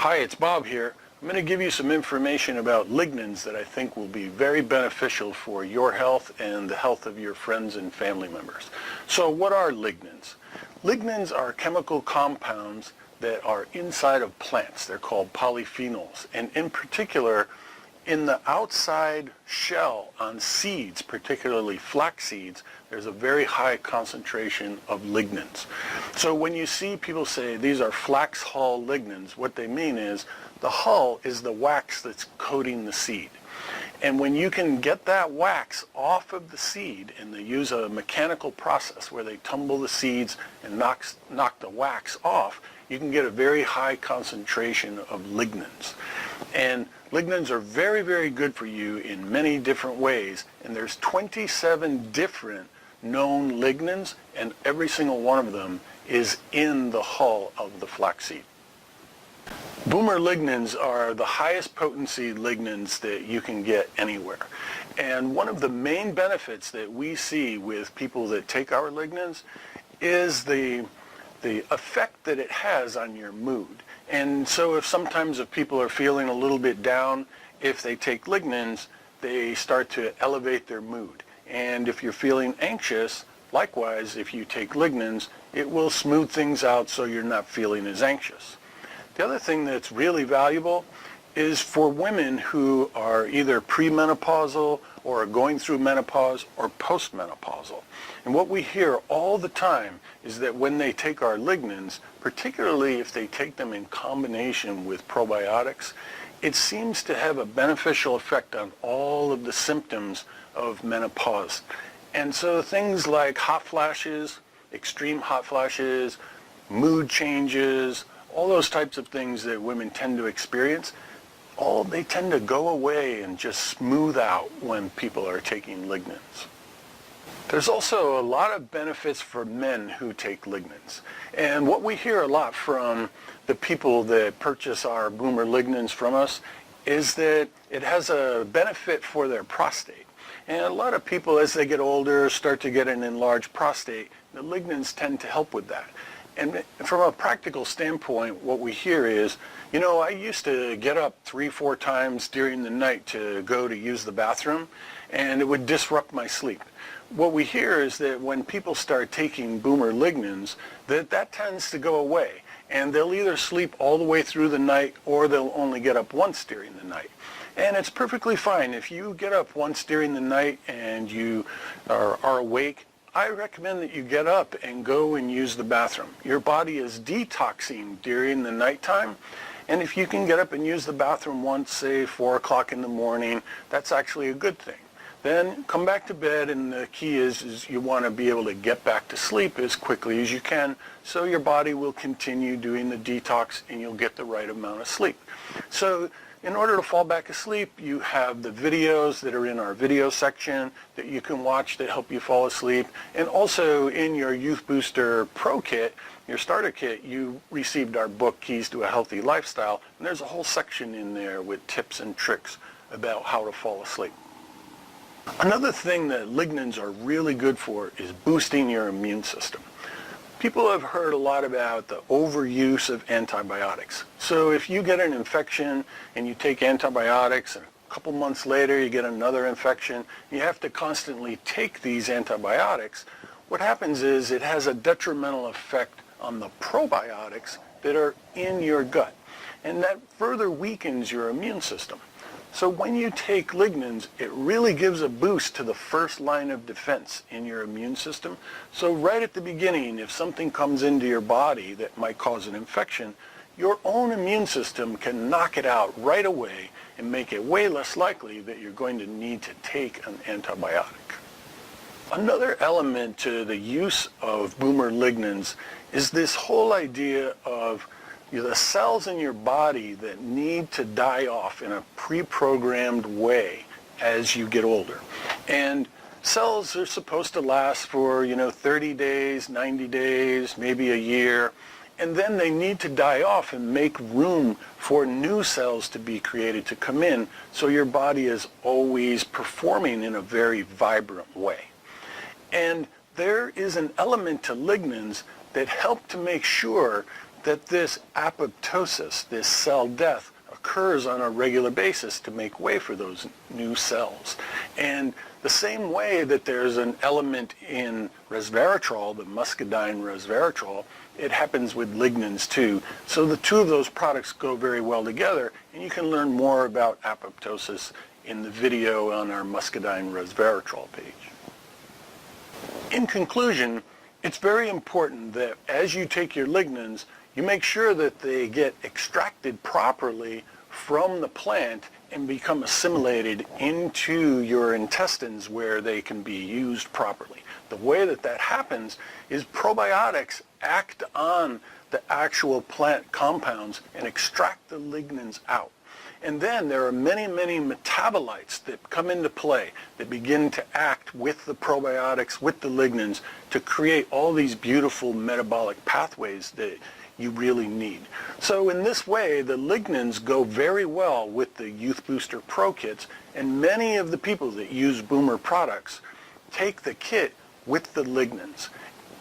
Hi, it's Bob here. I'm going to give you some information about lignans that I think will be very beneficial for your health and the health of your friends and family members. So what are lignans? Lignans are chemical compounds that are inside of plants. They're called polyphenols. And in particular, in the outside shell on seeds, particularly flax seeds, there's a very high concentration of lignans. So when you see people say these are flax hull lignans, what they mean is the hull is the wax that's coating the seed. And when you can get that wax off of the seed, and they use a mechanical process where they tumble the seeds and knock the wax off, you can get a very high concentration of lignans. And lignans are very, very good for you in many different ways. And there's 27 different known lignans, and every single one of them is in the hull of the flaxseed. Boomer lignans are the highest potency lignans that you can get anywhere. And one of the main benefits that we see with people that take our lignans is the effect that it has on your mood. And so sometimes if people are feeling a little bit down, if they take lignans, they start to elevate their mood. And if you're feeling anxious, likewise, if you take lignans, it will smooth things out so you're not feeling as anxious. The other thing that's really valuable is for women who are either premenopausal or are going through menopause or postmenopausal. And what we hear all the time is that when they take our lignans, particularly if they take them in combination with probiotics, it seems to have a beneficial effect on all of the symptoms of menopause. And so things like hot flashes, extreme hot flashes, mood changes, all those types of things that women tend to experience, they tend to go away and just smooth out when people are taking lignans. There's also a lot of benefits for men who take lignans. And what we hear a lot from the people that purchase our Boomer lignans from us is that it has a benefit for their prostate. And a lot of people, as they get older, start to get an enlarged prostate. The lignans tend to help with that. And from a practical standpoint, what we hear is, I used to get up 3-4 times during the night to go to use the bathroom, and it would disrupt my sleep. What we hear is that when people start taking Boomer lignans, that tends to go away. And they'll either sleep all the way through the night, or they'll only get up once during the night. And it's perfectly fine. If you get up once during the night and you are awake, I recommend that you get up and go and use the bathroom. Your body is detoxing during the nighttime, and if you can get up and use the bathroom once, say 4 o'clock in the morning, that's actually a good thing. Then come back to bed, and the key is you want to be able to get back to sleep as quickly as you can, so your body will continue doing the detox and you'll get the right amount of sleep. So in order to fall back asleep, you have the videos that are in our video section that you can watch that help you fall asleep. And also in your Youth Booster Pro Kit, your starter kit, you received our book, Keys to a Healthy Lifestyle. And there's a whole section in there with tips and tricks about how to fall asleep. Another thing that lignans are really good for is boosting your immune system. People have heard a lot about the overuse of antibiotics. So if you get an infection and you take antibiotics, and a couple months later you get another infection, you have to constantly take these antibiotics, what happens is it has a detrimental effect on the probiotics that are in your gut. And that further weakens your immune system. So when you take lignans, it really gives a boost to the first line of defense in your immune system. So right at the beginning, if something comes into your body that might cause an infection, your own immune system can knock it out right away and make it way less likely that you're going to need to take an antibiotic. Another element to the use of Boomer lignans is this whole idea of the cells in your body that need to die off in a pre-programmed way as you get older. And cells are supposed to last for, 30 days, 90 days, maybe a year. And then they need to die off and make room for new cells to be created to come in, so your body is always performing in a very vibrant way. And there is an element to lignans that help to make sure that this apoptosis, this cell death, occurs on a regular basis to make way for those new cells. And the same way that there's an element in resveratrol, the muscadine resveratrol, it happens with lignans too. So the two of those products go very well together, and you can learn more about apoptosis in the video on our muscadine resveratrol page. In conclusion, it's very important that as you take your lignans, you make sure that they get extracted properly from the plant and become assimilated into your intestines where they can be used properly. The way that that happens is probiotics act on the actual plant compounds and extract the lignans out. And then there are many, many metabolites that come into play that begin to act with the probiotics, with the lignans, to create all these beautiful metabolic pathways that you really need. So in this way, the lignans go very well with the Youth Booster Pro kits, and many of the people that use Boomer products take the kit with the lignans.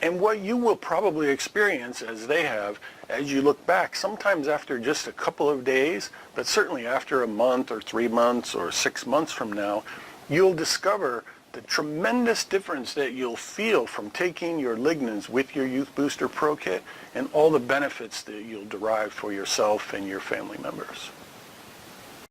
And what you will probably experience, as they have, as you look back, sometimes after just a couple of days, but certainly after a month or 3 months or 6 months from now, you'll discover the tremendous difference that you'll feel from taking your lignans with your Youth Booster Pro kit and all the benefits that you'll derive for yourself and your family members.